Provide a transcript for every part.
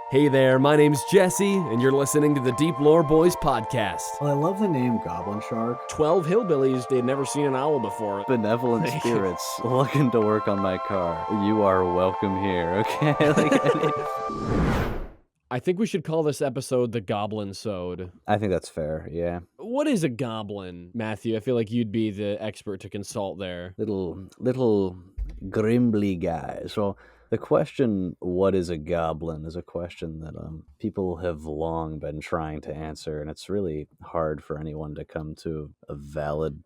Hey there, my name's Jesse, and you're listening to the Deep Lore Boys podcast. Well, I love the name Goblin Shark. 12 hillbillies, they'd never seen an owl before. Benevolent spirits looking to work on my car. You are welcome here, okay? I think we should call this episode the Goblin-sode. I think that's fair, yeah. What is a goblin, Matthew? I feel like you'd be the expert to consult there. Little grimbly guy. So the question, what is a goblin, is a question that people have long been trying to answer, and it's really hard for anyone to come to a valid,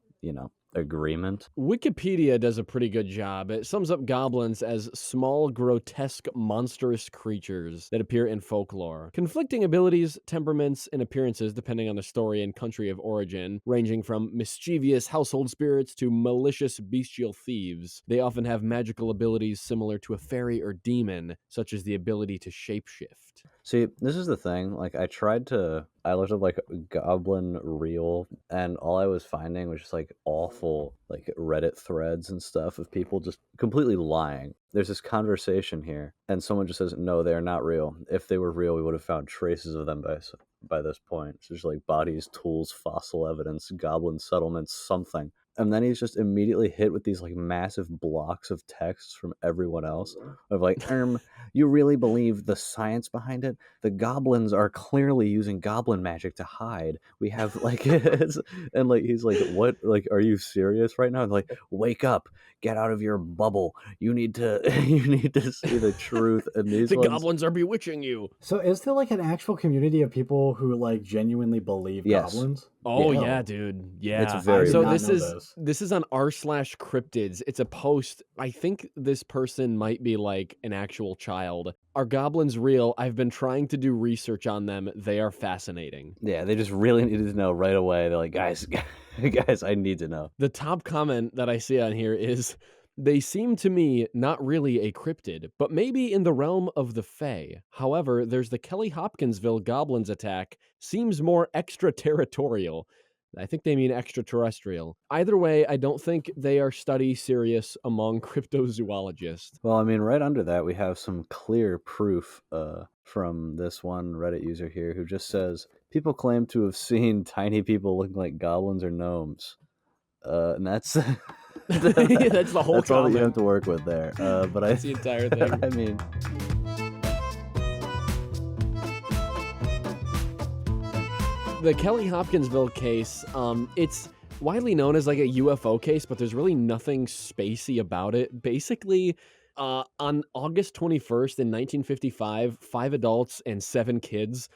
agreement. Wikipedia does a pretty good job. It sums up goblins as small, grotesque, monstrous creatures that appear in folklore. Conflicting abilities, temperaments, and appearances depending on the story and country of origin, ranging from mischievous household spirits to malicious bestial thieves. They often have magical abilities similar to a fairy or demon, such as the ability to shapeshift. See, this is the thing, I looked up goblin reel, and all I was finding was just awful Reddit threads and stuff of people just completely lying. There's this conversation here, and someone just says, no, they're not real. If they were real, we would have found traces of them by this point. It's just bodies, tools, fossil evidence, goblin settlements, something. And then he's just immediately hit with these massive blocks of texts from everyone else of you really believe the science behind it? The goblins are clearly using goblin magic to hide. We have he's like, what? Are you serious right now? And wake up, get out of your bubble. You need to see the truth. And these goblins are bewitching you. So is there an actual community of people who genuinely believe goblins? Oh yeah, dude. Yeah. It's very so this is on r/cryptids. It's a post. I think this person might be an actual child. Are goblins real? I've been trying to do research on them. They are fascinating. Yeah, they just really needed to know right away. They're like, guys, I need to know. The top comment that I see on here is, they seem to me not really a cryptid, but maybe in the realm of the Fae. However, there's the Kelly Hopkinsville goblins attack. Seems more extraterritorial. I think they mean extraterrestrial. Either way, I don't think they are study serious among cryptozoologists. Well, I mean, right under that, we have some clear proof from this one Reddit user here who just says, people claim to have seen tiny people looking like goblins or gnomes. And that's... that's the whole That's comment. all that you have to work with there. But that's the entire thing. I mean... The Kelly Hopkinsville case, it's widely known as a UFO case, but there's really nothing spacey about it. Basically, on August 21st in 1955, 5 adults and 7 kids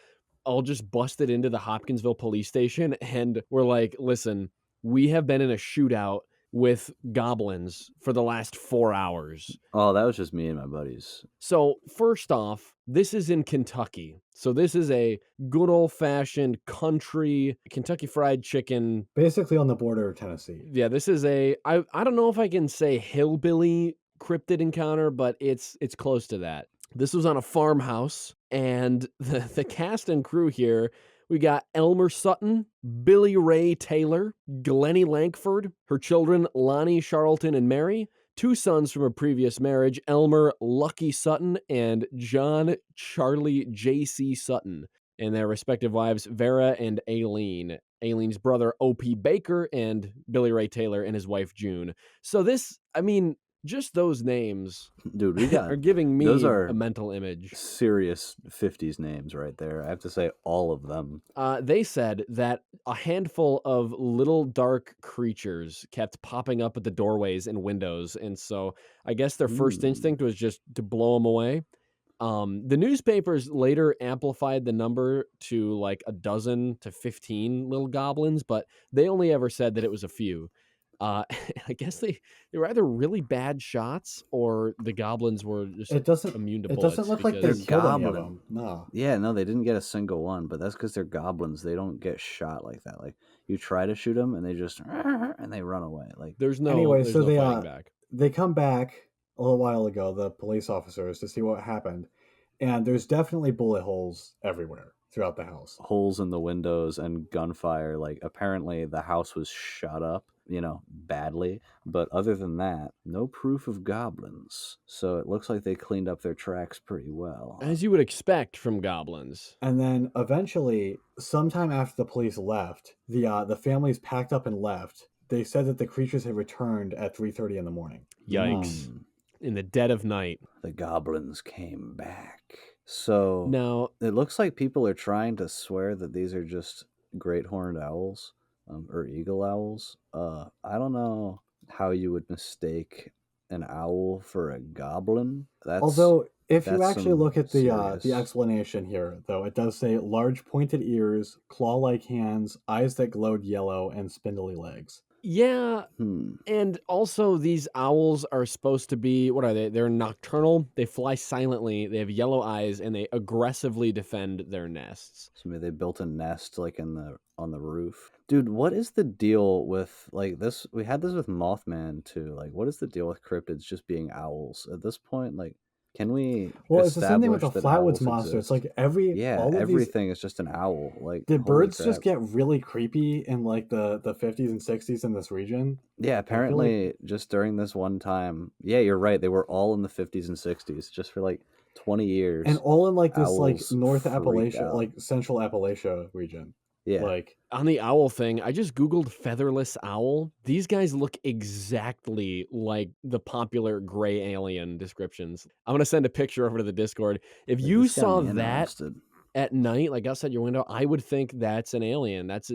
all just busted into the Hopkinsville police station and were like, listen, we have been in a shootout with goblins for the last 4 hours. Oh, that was just me and my buddies. So first off, this is in Kentucky. So this is a good old-fashioned country Kentucky Fried Chicken. Basically on the border of Tennessee. Yeah, this is I don't know if I can say hillbilly cryptid encounter, but it's close to that. This was on a farmhouse, and the cast and crew here, we got Elmer Sutton, Billy Ray Taylor, Glennie Lankford, her children Lonnie, Charlton, and Mary, 2 sons from a previous marriage, Elmer Lucky Sutton and John Charlie J.C. Sutton, and their respective wives Vera and Aileen. Aileen's brother O.P. Baker and Billy Ray Taylor and his wife June. So this, just those names, dude, we got are giving me a mental image. Serious 50s names right there. I have to say all of them. They said that a handful of little dark creatures kept popping up at the doorways and windows, and so I guess their first instinct was just to blow them away. The newspapers later amplified the number to a dozen to 15 little goblins, but they only ever said that it was a few. I guess they were either really bad shots or the goblins were just immune to bullets. It doesn't look like they're goblin. No. Yeah, no, they didn't get a single one, but that's because they're goblins. They don't get shot like that. You try to shoot them and they just and they run away. There's no fighting back. They come back a little while ago, the police officers, to see what happened, and there's definitely bullet holes everywhere throughout the house. Holes in the windows and gunfire. Apparently the house was shot up badly. But other than that, no proof of goblins. So it looks like they cleaned up their tracks pretty well. As you would expect from goblins. And then eventually, sometime after the police left, the families packed up and left. They said that the creatures had returned at 3:30 in the morning. Yikes. In the dead of night. The goblins came back. So Now, it looks like people are trying to swear that these are just great horned owls or eagle owls. I don't know how you would mistake an owl for a goblin. Although, if you that's actually some look at the serious- explanation here, though, it does say large pointed ears, claw-like hands, eyes that glowed yellow, and spindly legs. yeah, and also these owls are supposed to be, what are they? They're nocturnal. They fly silently. They have yellow eyes, and they aggressively defend their nests. So maybe they built a nest like on the roof. Dude, what is the deal with like this? We had this with Mothman too. Like, what is the deal with cryptids just being owls at this point? Like, can we Well, it's the same thing with the establish that Flatwoods owls monster. It's exist? like Yeah, all of these. everything is just an owl. Like, Did holy birds just crap. get really creepy in like the 50s and 60s in this region? Yeah, apparently just during this one time. Yeah, you're right. They were all in the 50s and 60s just for like 20 years. And all in like this like owls North freaked Appalachia, out. like Central Appalachia region. Yeah. Like On the owl thing, I just Googled featherless owl. These guys look exactly like the popular gray alien descriptions. I'm going to send a picture over to the Discord. If Like, you this got saw me that interested. at night, like outside your window, I would think that's an alien. That's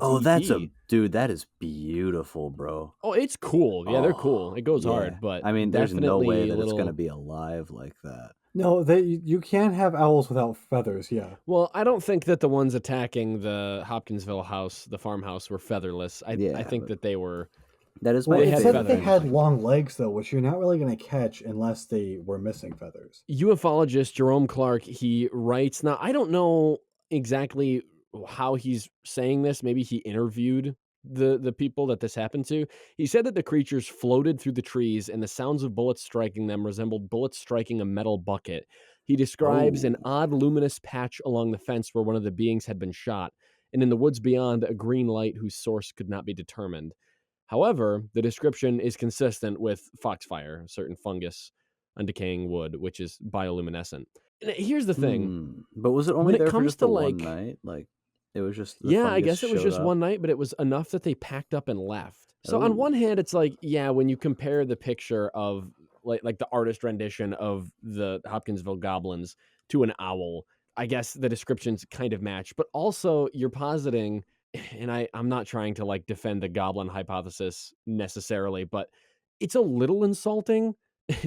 Oh, that's ET. dude, that is beautiful, bro. Oh, it's cool. Yeah, they're cool. It goes Yeah. hard, but I mean, there's no way definitely that it's going to little- be alive like that. no, you can't have owls without feathers. Yeah. Well, I don't think that the ones attacking the Hopkinsville house, the farmhouse, were featherless. I Yeah, think but- that they were. That is Well, my They it had said favorite that they feathers. had thing. long legs though, which you're not really going to catch unless they were missing feathers. Ufologist Jerome Clark, he writes, now I don't know exactly how he's saying this. Maybe he interviewed the people that this happened to. He said that the creatures floated through the trees and the sounds of bullets striking them resembled bullets striking a metal bucket. He describes an Oh. odd luminous patch along the fence where one of the beings had been shot, and in the woods beyond, a green light whose source could not be determined. However, the description is consistent with foxfire, a certain fungus on decaying wood, which is bioluminescent. And here's the thing. But was it only When it there for comes just to, the one like- night? Like, it was just the Yeah, I fungus guess it was showed just up? one night, but it was enough that they packed up and left. So on Oh. one hand, it's like, yeah, when you compare the picture of like the artist rendition of the Hopkinsville goblins to an owl, I guess the descriptions kind of match. But also you're positing, and I'm not trying to like defend the goblin hypothesis necessarily, but it's a little insulting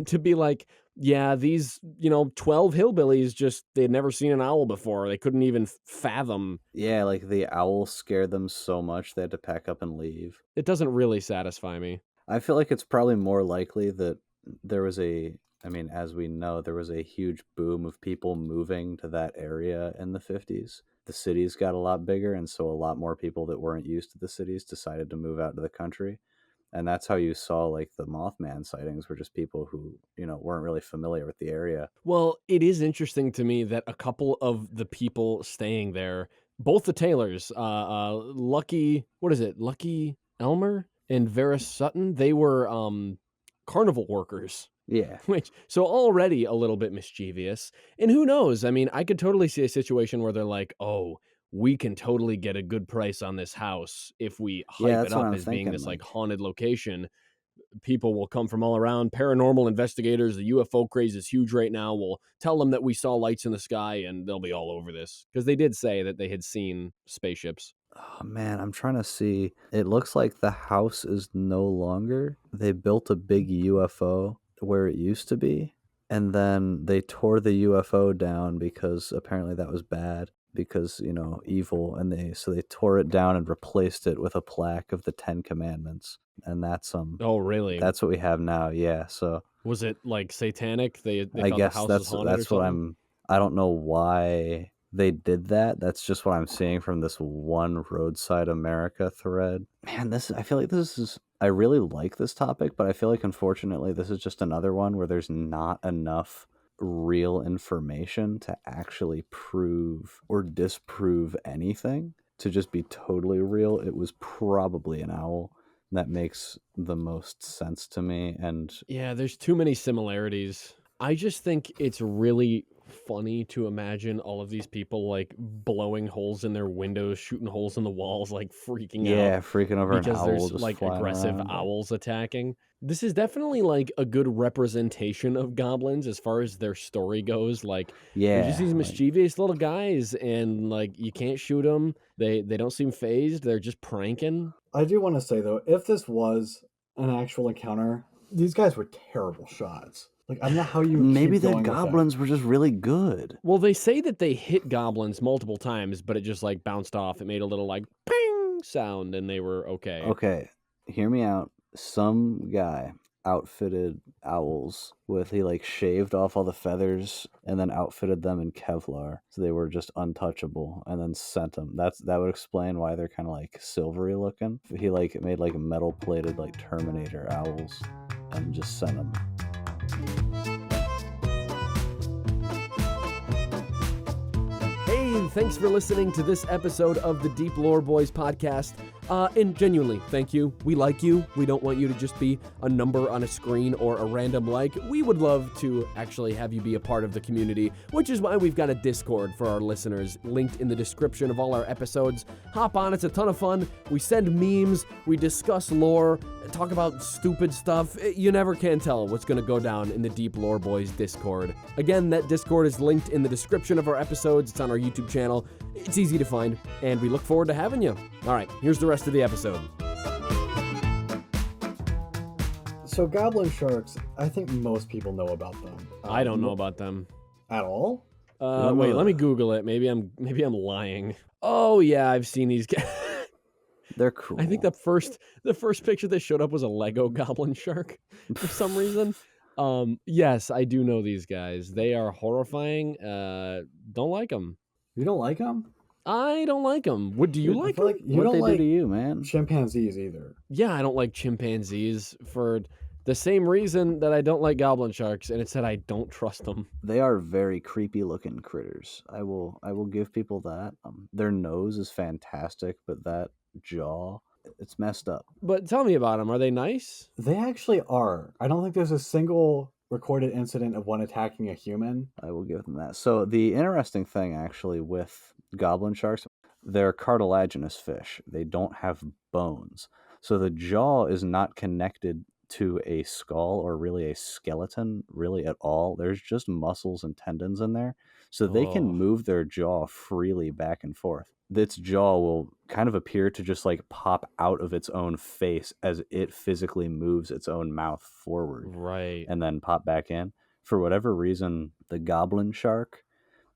to be like, yeah, these, 12 hillbillies just, they'd never seen an owl before. They couldn't even fathom. Yeah, like the owl scared them so much they had to pack up and leave. It doesn't really satisfy me. I feel like it's probably more likely that there was as we know, there was a huge boom of people moving to that area in the 50s. The cities got a lot bigger, and so a lot more people that weren't used to the cities decided to move out to the country. And that's how you saw like the Mothman sightings were just people who, weren't really familiar with the area. Well, it is interesting to me that a couple of the people staying there, both the Taylors, Lucky Elmer and Vera Sutton, they were carnival workers. Yeah. So already a little bit mischievous. And who knows? I mean, I could totally see a situation where they're like, oh, we can totally get a good price on this house if we hype that's it what up I'm as being thinking, this like like- haunted location. People will come from all around. Paranormal investigators, the UFO craze is huge right now. We'll tell them that we saw lights in the sky and they'll be all over this. Because they did say that they had seen spaceships. Oh man, I'm trying to see. It looks like the house is no longer. They built a big UFO where it used to be, and then they tore the UFO down because apparently that was bad because, evil, and they tore it down and replaced it with a plaque of the 10 Commandments. And that's Oh, really? that's what we have now. Yeah, so Was it like satanic? They I thought guess the house that's was haunted or that's what something? I don't know why they did that. That's just what I'm seeing from this one Roadside America thread. Man, I feel like I really like this topic, but I feel like unfortunately this is just another one where there's not enough real information to actually prove or disprove anything to just be totally real. It was probably an owl. that makes the most sense to me. And Yeah, there's too many similarities. I just think it's really funny to imagine all of these people like blowing holes in their windows, shooting holes in the walls, like freaking out yeah, freaking over an because owl there's just like flying aggressive around. owls attacking. This is definitely like a good representation of goblins as far as their story goes. Like they're just Yeah, these like mischievous little guys, and like you can't shoot them. They don't seem phased. They're just pranking. I do want to say though, if this was an actual encounter, these guys were terrible shots. Like I don't know how you maybe keep the going with that. goblins were just really good. Well, they say that they hit goblins multiple times, but it just like bounced off. It made a little like ping sound, and they were okay. Okay, hear me out. Some guy outfitted owls with he like shaved off all the feathers and then outfitted them in Kevlar so they were just untouchable and then sent them. That would explain why they're kind of like silvery looking. He like made like metal plated like Terminator owls and just sent them. Hey, thanks for listening to this episode of the Deep Lore Boys podcast. And genuinely, thank you. We like you. We don't want you to just be a number on a screen or a random like. We would love to actually have you be a part of the community, which is why we've got a Discord for our listeners linked in the description of all our episodes. Hop on, it's a ton of fun. We send memes, we discuss lore, talk about stupid stuff. You never can tell what's going to go down in the Deep Lore Boys Discord. Again, that Discord is linked in the description of our episodes. It's on our YouTube channel. It's easy to find, and we look forward to having you. All right, here's the rest of the episode. So goblin sharks, I think most people know about them. I don't know about them. At all. Wait, let me Google it. Maybe I'm lying. Oh yeah, I've seen these guys. They're cool. I think the first picture that showed up was a Lego goblin shark for some reason. Yes, I do know these guys. They are horrifying. Don't like them. You don't like them? I don't like them. What do you Dude, I like feel them? like you what don't they like do to you, man? chimpanzees either. Yeah, I don't like chimpanzees for the same reason that I don't like goblin sharks, and it's that I don't trust them. They are very creepy looking critters. I will give people that. Their nose is fantastic, but that jaw, it's messed up. But tell me about them. Are they nice? They actually are. I don't think there's a single recorded incident of one attacking a human. I will give them that. So the interesting thing actually with goblin sharks, they're cartilaginous fish. They don't have bones. So the jaw is not connected to a skull or really a skeleton really at all. There's just muscles and tendons in there. So they can Oh. move their jaw freely back and forth. Its jaw will kind of appear to just like pop out of its own face as it physically moves its own mouth forward Right. and then pop back in. For whatever reason, the goblin shark,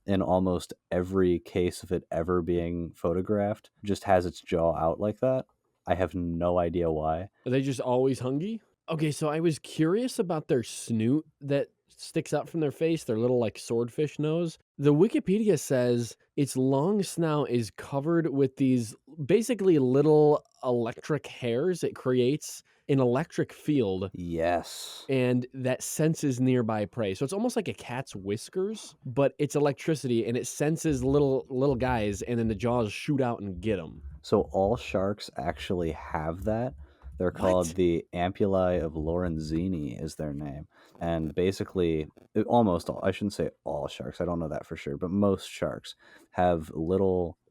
in almost every case of it ever being photographed, just has its jaw out like that. I have no idea why. Are they just always hungry? Okay, so I was curious about their snoot that sticks out from their face, their little like swordfish nose. The Wikipedia says its long snout is covered with these basically little electric hairs. It creates an electric field Yes. and that senses nearby prey. So it's almost like a cat's whiskers, but it's electricity and it senses little guys, and then the jaws shoot out and get them. So all sharks actually have that. They're called What? the ampullae of Lorenzini is their name. And basically, almost all, I shouldn't say all sharks, I don't know that for sure, but most sharks have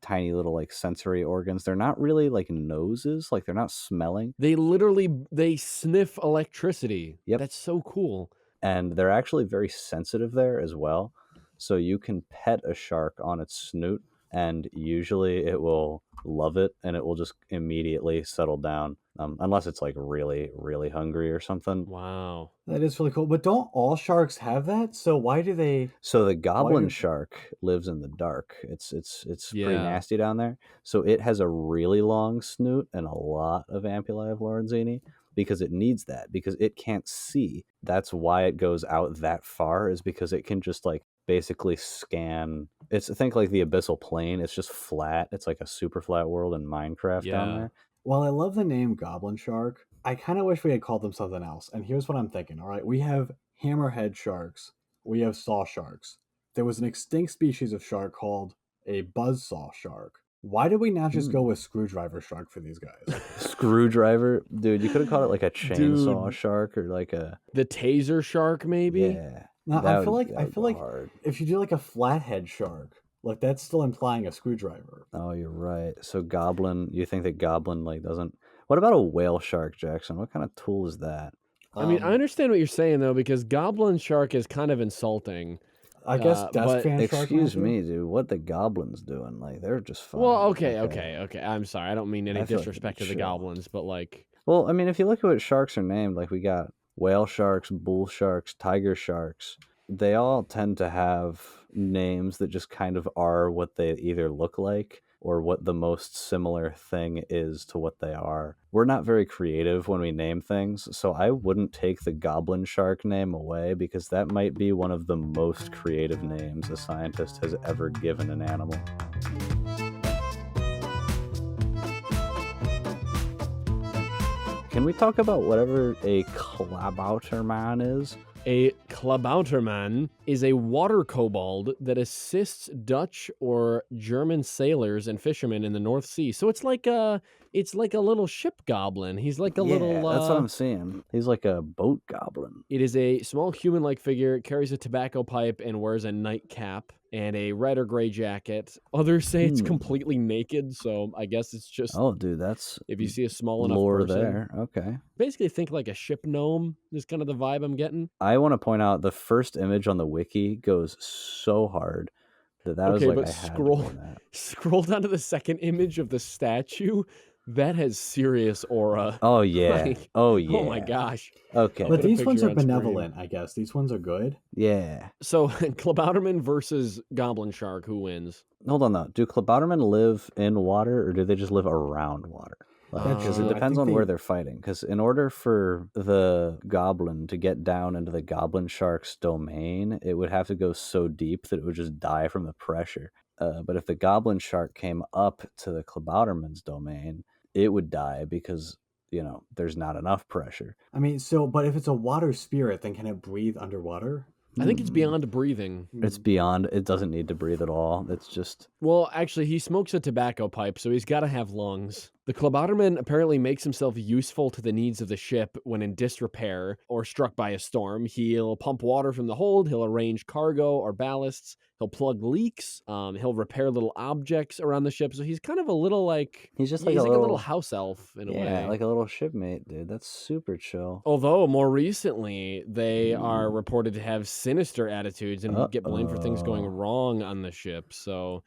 tiny little like sensory organs. They're not really like noses, like they're not smelling. They sniff electricity. Yep. That's so cool. And they're actually very sensitive there as well. So you can pet a shark on its snoot, and usually it will love it and it will just immediately settle down, unless it's like really, really hungry or something. Wow. That is really cool. But don't all sharks have that? So why do they? So the goblin do- shark lives in the dark. It's pretty Yeah. nasty down there. So it has a really long snoot and a lot of ampullae of Lorenzini because it needs that, because it can't see. That's why it goes out that far, is because it can just like basically scan. It's, think like the abyssal plane. It's just flat. It's like a super flat world in Minecraft down Yeah. there. While I love the name goblin shark, I kind of wish we had called them something else. And here's what I'm thinking. All right, we have hammerhead sharks. We have saw sharks. There was an extinct species of shark called a buzzsaw shark. Why did we not just go Hmm. with screwdriver shark for these guys? Screwdriver, dude. You could have called it like a chainsaw Dude, shark or like a the taser shark, maybe? yeah. No, That I would feel go like hard. if you do like a flathead shark, like that's still implying a screwdriver. Oh, you're right. So goblin, you think that goblin like doesn't? What about a whale shark, Jackson? What kind of tool is that? I mean, I Um, understand what you're saying though, because goblin shark is kind of insulting. I guess desk But fan shark, Excuse Matthew. me, dude. What the goblins doing? Like they're just fine. well, okay. I'm sorry. I don't mean any I feel like it'd be disrespect to the chill. goblins, but like, Well, I mean, if you look at what sharks are named, like we got whale sharks, bull sharks, tiger sharks. They all tend to have names that just kind of are what they either look like or what the most similar thing is to what they are. We're not very creative when we name things, so I wouldn't take the goblin shark name away because that might be one of the most creative names a scientist has ever given an animal. Can we talk about whatever a Klabautermann is? a Klabautermann is a water kobold that assists Dutch or German sailors and fishermen in the North Sea. So it's like a little ship goblin. He's like a little. That's what I'm seeing. He's like a boat goblin. It is a small human-like figure, carries a tobacco pipe, and wears a nightcap and a red or gray jacket. Others say it's completely naked, so I guess it's just Oh, dude, that's if you see a small enough lore person. there. Okay. Basically, think like a ship gnome is kind of the vibe I'm getting. I want to point out the first image on the wiki goes so hard that was Okay, like but I had to bring that. scroll down to the second image of the statue. That has serious aura. Oh yeah. Like, oh yeah. oh my gosh. Okay. But Put a these ones picture are on screen. benevolent, I guess. These ones are good. Yeah. So Klabautermann versus Goblin Shark, who wins? Hold on though. Do Klabautermen live in water or do they just live around water? Because it I depends think on where they- they're fighting. Because in order for the goblin to get down into the goblin shark's domain, it would have to go so deep that it would just die from the pressure. But if the goblin shark came up to the Klabauterman's domain, it would die because, there's not enough pressure. I mean, but if it's a water spirit, then can it breathe underwater? I think it's beyond breathing. It's beyond, it doesn't need to breathe at all. It's just, Well, actually, he smokes a tobacco pipe, so he's got to have lungs. The Klabautermann apparently makes himself useful to the needs of the ship when in disrepair or struck by a storm. He'll pump water from the hold, he'll arrange cargo or ballasts, he'll plug leaks, he'll repair little objects around the ship. So he's kind of a little like he's just he's like like a a little little house elf in a way. like a little shipmate, dude. That's super chill. Although more recently they are reported to have sinister attitudes and get blamed for things going wrong on the ship. So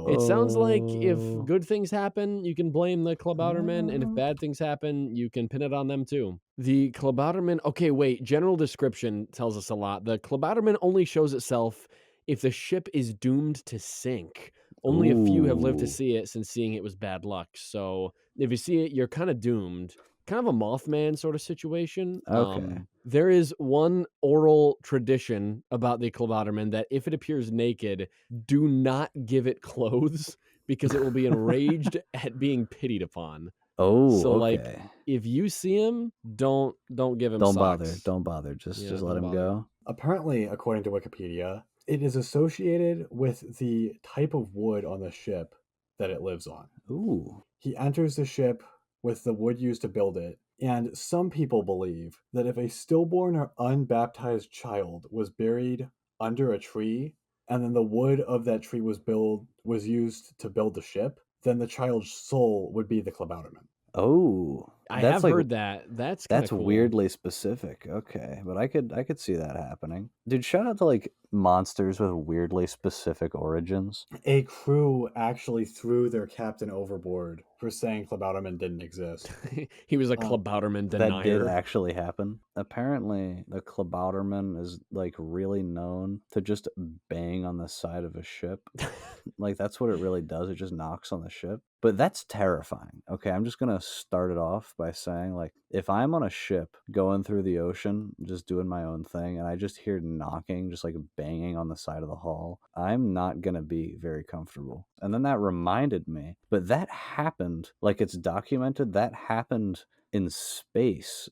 it sounds like if good things happen, you can blame the Klabautermann, and if bad things happen, you can pin it on them too. The Klabautermann, okay, wait, general description tells us a lot. The Klabautermann only shows itself if the ship is doomed to sink. Only a few have lived to Ooh. see it, since seeing it was bad luck. So if you see it, you're kind of doomed. Kind of a Mothman sort of situation. Okay. There is one oral tradition about the Klabautermann that if it appears naked, do not give it clothes because it will be enraged at being pitied upon. Oh, So, like, okay. if you see him, don't give him Don't socks. bother. Just Yeah, let don't him bother. go. Apparently, according to Wikipedia, it is associated with the type of wood on the ship that it lives on. Ooh. He enters the ship with the wood used to build it, and some people believe that if a stillborn or unbaptized child was buried under a tree, and then the wood of that tree was used to build the ship, then the child's soul would be the Klabautermann. Oh. I That's have like heard that. That's kinda That's cool. weirdly specific. Okay, but I could see that happening. Dude, shout out to like monsters with weirdly specific origins. A crew actually threw their captain overboard for saying Klabautermann didn't exist. He was a Klabautermann That did denier. actually happen. Apparently, the Klabauterman is like really known to just bang on the side of a ship. Like that's what it really does. It just knocks on the ship. But that's terrifying. Okay, I'm just gonna start it off by saying, like, if I'm on a ship going through the ocean, just doing my own thing, and I just hear knocking, just like banging on the side of the hull, I'm not gonna be very comfortable. And then that reminded me, but that happened, like it's documented, that happened in space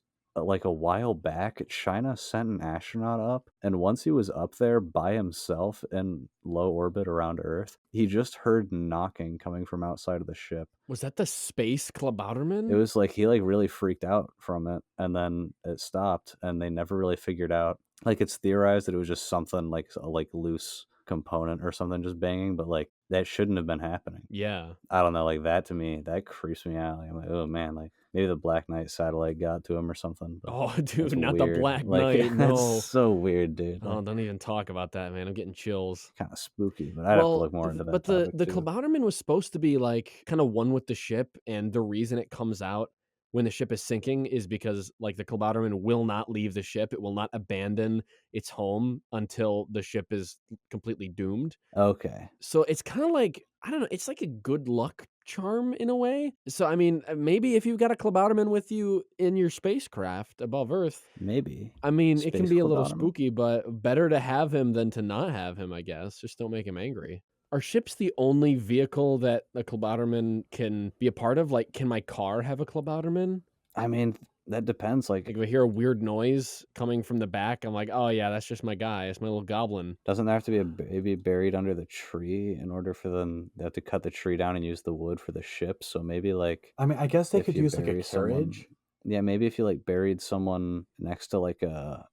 like a while back, China sent an astronaut up, and once he was up there by himself in low orbit around Earth, he just heard knocking coming from outside of the ship. Was that the space Klabautermann? It was like he like really freaked out from it, and then it stopped, and they never really figured out. Like it's theorized that it was just something like a loose component or something just banging, but like that shouldn't have been happening. Yeah. I don't know, like that to me, that creeps me out. Like, I'm like, oh man, like maybe the Black Knight satellite got to him or something. But Oh, dude, that's not the weird. Black Like, Knight. No. That's so weird, dude. Oh, don't even talk about that, man. I'm getting chills. Kind of spooky, but I'd have to look more into that. But topic the too. Klabautermann was supposed to be like kind of one with the ship, and the reason it comes out when the ship is sinking is because like the Klabautermann will not leave the ship. It will not abandon its home until the ship is completely doomed. Okay. So it's kind of like, I don't know, it's like a good luck charm in a way. So I mean, maybe if you've got a Klabautermann with you in your spacecraft above Earth, Maybe. I mean, it can Space be a little Klabautermann. spooky, but better to have him than to not have him, I guess. Just don't make him angry. Are ships the only vehicle that a Klabautermann can be a part of? Like, can my car have a Klabautermann? I mean, that depends. Like, Like, if I hear a weird noise coming from the back, I'm like, oh yeah, that's just my guy. It's my little goblin. doesn't there have to be a baby buried under the tree in order for them? They have to cut the tree down and use the wood for the ship. So maybe like, I mean, I guess they if could you use like a bury someone- carriage. Yeah, maybe if you like buried someone next to like a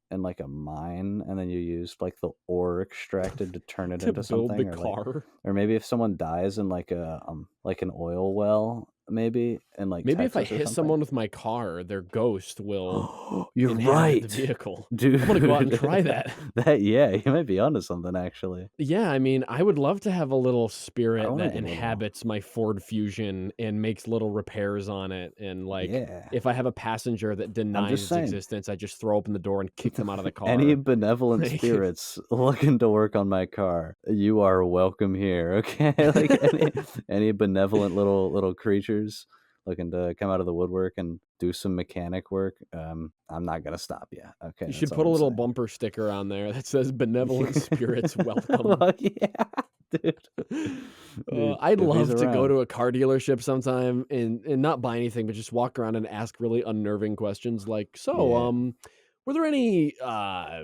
mine, and then you used like the ore extracted to turn it To into build something, the or like, car. or maybe if someone dies in like an oil well, maybe in like Maybe if I Texas or hit something. someone with my car, their ghost will You're inhabit right, the vehicle. dude. I'm gonna go out and try that. Yeah, you might be onto something actually. Yeah, I mean, I would love to have a little spirit wanna that have a little- inhabits my Ford Fusion and makes little repairs on it. And like, Yeah. if I have a passenger that denies its saying. existence, I just throw open the door and kick them out of the car. Any benevolent Like- spirits looking to work on my car, you are welcome here. Okay, like any benevolent little creatures looking to come out of the woodwork and do some mechanic work, I'm not gonna stop you. Okay, You should that's put a all I'm little saying. bumper sticker on there that says "Benevolent Spirits Welcome." Well, yeah, dude. Dude, I'd if he's love to go around. to a car dealership sometime and not buy anything, but just walk around and ask really unnerving questions like, "So, Yeah. were there any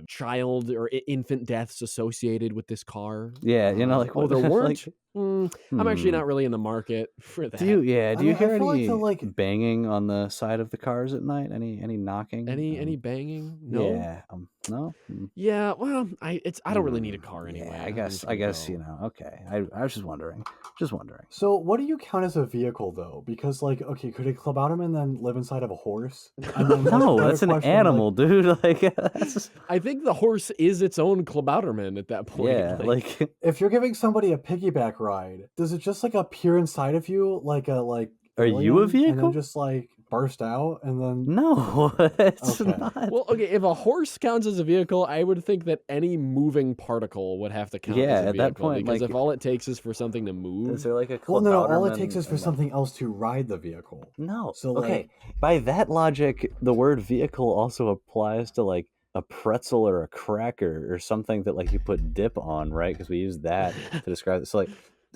child or infant deaths associated with this car?" Yeah, you know, like oh, what- there weren't. like, I'm actually hmm. not really in the market for that. Do you? Yeah. I Do you mean, I hear feel like any the, like- banging on the side of the cars at night? Any knocking? Any banging? No. Yeah. No. Yeah. Well, I don't really need a car anyway. Yeah, don't I need guess. to I guess go. you know. Okay. I was just wondering. Just wondering. So, what do you count as a vehicle, though? Because, like, okay, could a Klabautermann then live inside of a horse? And then, like, No, another that's an question, like, animal, dude. Like, that's, I think the horse is its own Klabautermann at that point. yeah. Like, if you're giving somebody a piggyback ride, does it just like appear inside of you like a like? Are you a alien, And vehicle? then just like burst out and then. no, it's Okay. not. Well, okay, if a horse counts as a vehicle, I would think that any moving particle would have to count Yeah, as a at vehicle. that point, because like- if all it takes is for something to move, Is there like a Well, no, all it Klabautermann takes is for and, like- something else to ride the vehicle. No. So, okay. By that logic, the word vehicle also applies to like a pretzel or a cracker or something that like you put dip on, right? Because we use that to describe it. So like,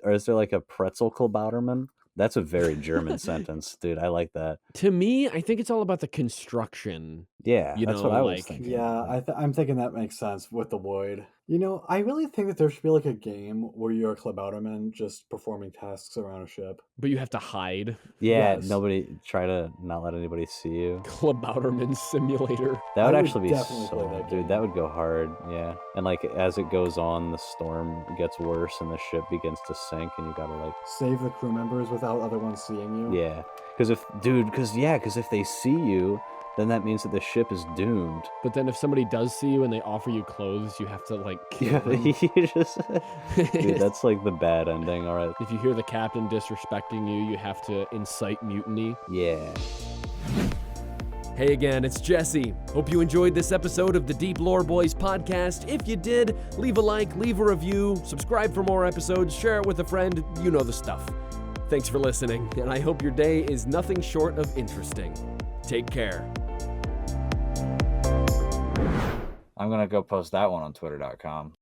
or is there like a pretzel Klabautermann? That's a very German sentence, dude. I like that. to me, I think it's all about the construction. Yeah, You that's know, what I was like- thinking. Yeah, I'm thinking that makes sense with the wood. You know, I really think that there should be like a game where you're a Klabautermann just performing tasks around a ship. But you have to hide. Yeah, Yes. nobody try to not let anybody see you. Klabautermann simulator. That would I would actually be definitely play so, that dude. game. That would go hard, yeah. And like as it goes on, the storm gets worse and the ship begins to sink, and you gotta like, Save the crew members without other ones seeing you. yeah. Because if they see you, then that means that the ship is doomed. But then if somebody does see you and they offer you clothes, you have to like kill Yeah, them. you just, dude, that's like the bad ending. All right, If you hear the captain disrespecting you, you have to incite mutiny. yeah. Hey again, it's Jesse. Hope you enjoyed this episode of the Deep Lore Boys podcast. If you did, leave a like, leave a review, subscribe for more episodes, share it with a friend. You know the stuff. Thanks for listening, and I hope your day is nothing short of interesting. Take care. I'm gonna go post that one on Twitter.com.